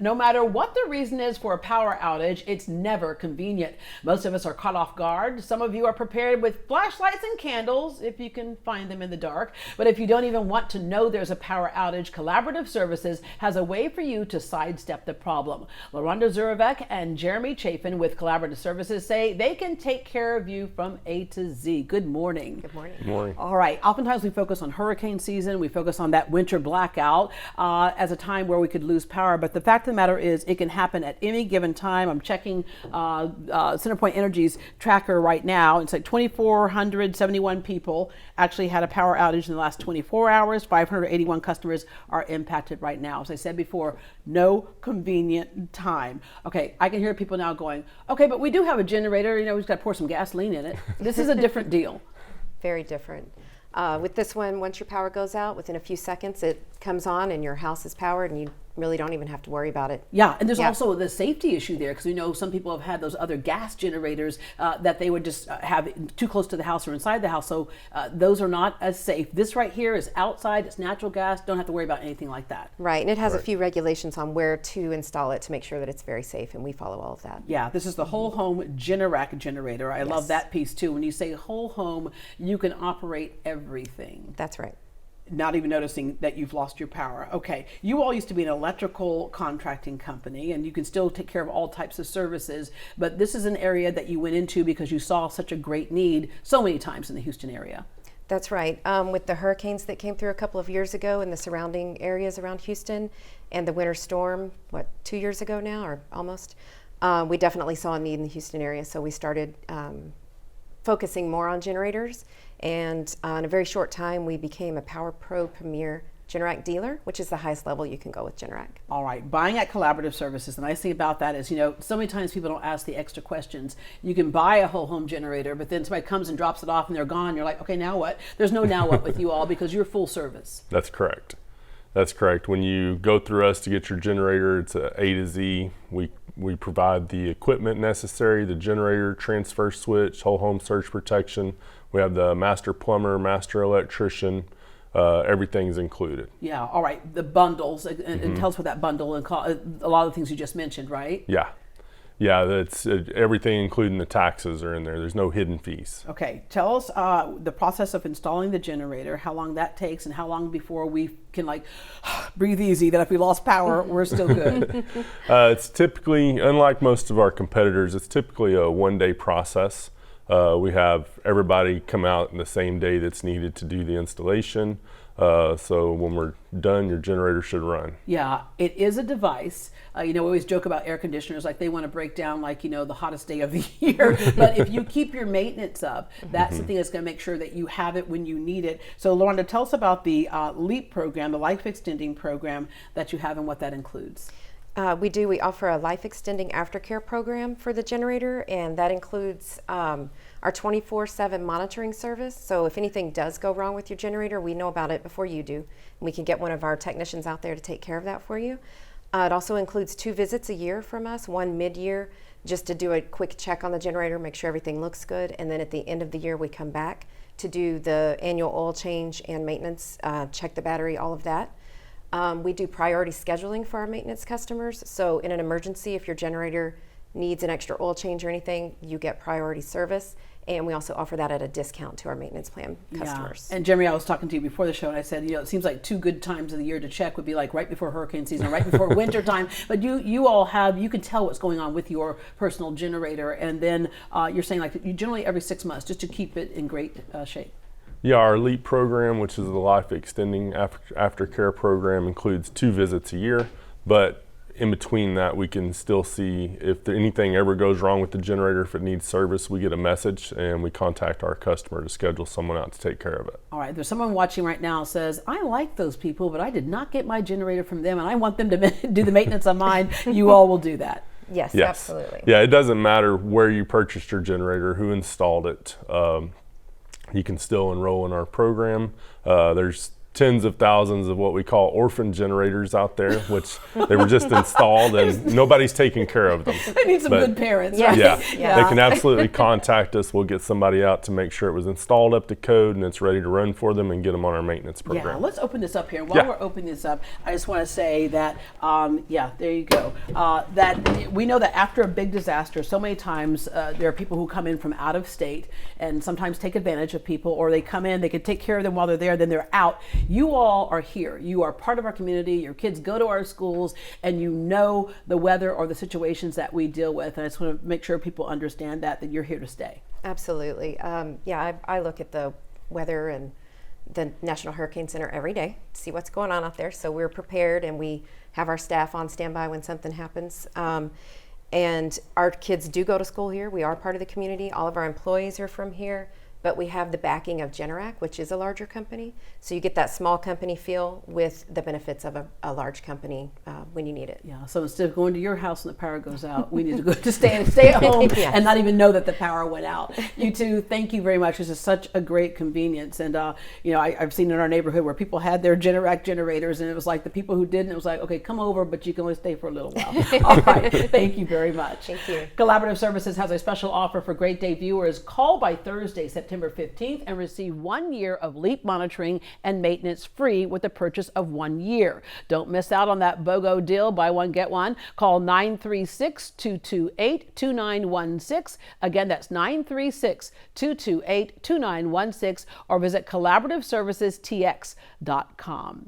No matter what the reason is for a power outage, it's never convenient. Most of us are caught off guard. Some of you are prepared with flashlights and candles, if you can find them in the dark. But if you don't even want to know there's a power outage, Collaborative Services has a way for you to sidestep the problem. LaRonda Zurovec and Jeremy Chafin with Collaborative Services say they can take care of you from A to Z. Good morning. Good morning. Good morning. All right. Oftentimes we focus on hurricane season. We focus on that winter blackout as a time where we could lose power. But the fact of the matter is it can happen at any given time. I'm checking CenterPoint Energy's tracker right now. It's like 2,471 people actually had a power outage in the last 24 hours. 581 customers are impacted right now. As I said before, no convenient time. Okay, I can hear people now going, okay, but we do have a generator. You know, we've got to pour some gasoline in it. This is a different deal. Very different. With this one, once your power goes out, within a few seconds it comes on and your house is powered and you really don't even have to worry about it. Yeah, and there's also the safety issue there, because we know some people have had those other gas generators that they would just have too close to the house or inside the house, so those are not as safe. This right here is outside, it's natural gas, don't have to worry about anything like that. Right, and it has a few regulations on where to install it to make sure that it's very safe, and we follow all of that. Yeah, this is the whole home Generac generator. I love that piece too. When you say whole home, you can operate everything. That's right. Not even noticing that you've lost your power. Okay, you all used to be an electrical contracting company, and you can still take care of all types of services, but this is an area that you went into because you saw such a great need so many times in the Houston area. That's right. With the hurricanes that came through a couple of years ago in the surrounding areas around Houston, and the winter storm, 2 years ago now, or almost, we definitely saw a need in the Houston area, so we started focusing more on generators, and in a very short time we became a Power Pro Premier Generac dealer, which is the highest level you can go with Generac. All right, buying at Collaborative Services, the nice thing about that is, you know, so many times people don't ask the extra questions. You can buy a whole home generator, but then somebody comes and drops it off and they're gone. You're like, okay, now what? There's no now what with you all because you're full service. That's correct. That's correct. When you go through us to get your generator, it's a to Z. We provide the equipment necessary, the generator, transfer switch, whole home surge protection. We have the master plumber, master electrician. Everything's included. Yeah. All right. The bundles, and tell us what that bundle and a lot of the things you just mentioned, right? Yeah. Yeah, that's everything, including the taxes, are in there. There's no hidden fees. Okay, tell us the process of installing the generator, how long that takes, and how long before we can like breathe easy that if we lost power, we're still good. It's typically, unlike most of our competitors, it's typically a one-day process. We have everybody come out in the same day that's needed to do the installation. So when we're done, your generator should run. Yeah, it is a device. You know, we always joke about air conditioners, like they want to break down like, you know, the hottest day of the year. But if you keep your maintenance up, that's the thing that's going to make sure that you have it when you need it. So LaRonda, tell us about the LEAP program, the life extending program that you have and what that includes. We offer a life extending aftercare program for the generator, and that includes our 24/7 monitoring service. So if anything does go wrong with your generator, we know about it before you do, and we can get one of our technicians out there to take care of that for you. It also includes 2 visits a year from us, one mid-year just to do a quick check on the generator, make sure everything looks good, and then at the end of the year we come back to do the annual oil change and maintenance, check the battery, all of that. We do priority scheduling for our maintenance customers, so in an emergency, if your generator needs an extra oil change or anything, you get priority service, and we also offer that at a discount to our maintenance plan customers. Yeah. And Jeremy, I was talking to you before the show, and I said, you know, it seems like 2 good times of the year to check would be like right before hurricane season, right before winter time. But you all have, you can tell what's going on with your personal generator, and then you're saying like you generally every 6 months just to keep it in great shape. Yeah, our LEAP program, which is the life extending aftercare program, includes 2 visits a year, but in between that we can still see if anything ever goes wrong with the generator. If it needs service, we get a message and we contact our customer to schedule someone out to take care of it. All right, there's someone watching right now says, I like those people, but I did not get my generator from them and I want them to do the maintenance on mine. You all will do that. Yes, absolutely. Yeah, it doesn't matter where you purchased your generator, who installed it. You can still enroll in our program. There's tens of thousands of what we call orphan generators out there, which they were just installed and nobody's taking care of them. They need some good parents, right? Yeah, Yeah. they can absolutely contact us. We'll get somebody out to make sure it was installed up to code and it's ready to run for them and get them on our maintenance Yeah, program. let's open this up here. While we're opening this up, I just want to say that, there you go. That we know that after a big disaster, so many times there are people who come in from out of state and sometimes take advantage of people, or they come in, they can take care of them while they're there, then they're out. You all are here. You are part of our community. Your kids go to our schools, and you know the weather or the situations that we deal with. And I just want to make sure people understand that you're here to stay. Absolutely. I look at the weather and the National Hurricane Center every day to see what's going on out there. So we're prepared, and we have our staff on standby when something happens. And our kids do go to school here. We are part of the community. All of our employees are from here. But we have the backing of Generac, which is a larger company. So you get that small company feel with the benefits of a large company when you need it. Yeah. So instead of going to your house and the power goes out, we need to go to stay at home Yes. and not even know that the power went out. You two, thank you very much. This is such a great convenience. And I've seen in our neighborhood where people had their Generac generators, and it was like the people who didn't, it was like, okay, come over, but you can only stay for a little while. All right. Thank you very much. Thank you. Collaborative Services has a special offer for Great Day viewers. Call by Thursday, September 15th, and receive 1 year of LEAP monitoring and maintenance free with the purchase of 1 year. Don't miss out on that BOGO deal. Buy one, get one. Call 936-228-2916. Again, that's 936-228-2916, or visit collaborativeservicestx.com.